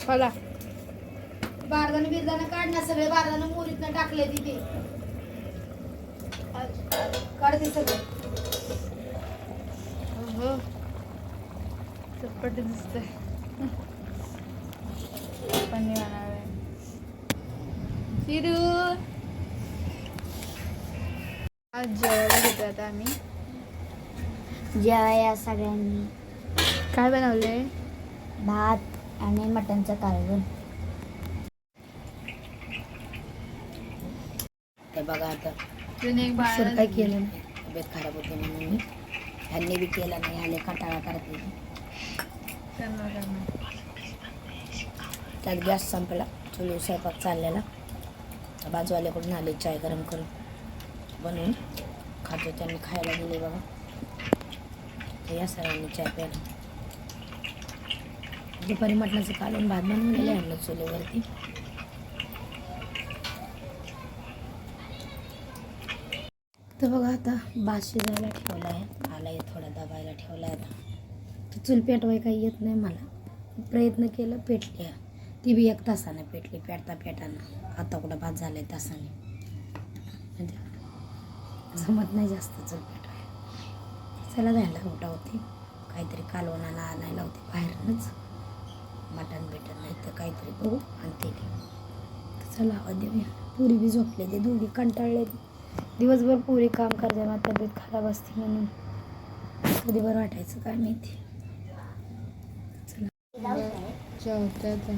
चला बारदानं बिरदानं काढणार सगळे बारदानं मोरीतनं टाकले तिथे काढते सगळं. हो चटपट दिसतंय. पनीर बनावे शिरू. आज जेवायला घेतो आता आम्ही. जेवाया सगळ्यांनी. काय बनवलंय? भात आणि मटणचं कालवण. ते बघा आता एक बाळ काय केलं नाही, तब्येत खराब होते म्हणून मी ह्यांनी बी केला नाही. आले कंटाळा करते. त्यात गॅस संपला, चुलीवर स्वयंपाक चाललेला. बाजूवाल्याकडून आले चाय गरम करून बनवून खातो. त्यांनी खायला दिले बघा. तर या सरांनी चाय प्यायला. दुपारी मटणाचं कालवण भात बनवलेलं आहे आणलं चुलीवरती. तर बघा आता भात शिजायला ठेवला आहे. आलाय थोडा दबायला ठेवला आहे. आता चूल पेटवाय काही येत नाही मला. प्रयत्न केलं, पेटली. ती बी 1 तासाने पेटली. पेटता पेटाना आता कुठं भात झालाय तासाने. म्हणजे जमत नाही जास्त चूल पेटवाय. चला जायला उठा होती. काहीतरी कालवणाला आणायला होते बाहेरनंच. मटण भेटत नाही तर काहीतरी बघू आणते. चला आवाज देऊया. पुरी बी झोपले ते दोघी, कंटाळले. दिवसभर पुरी काम करते. मग तब्येत खराब असते म्हणून कधी बरं वाटायचं काय माहिती. चला जेवतात.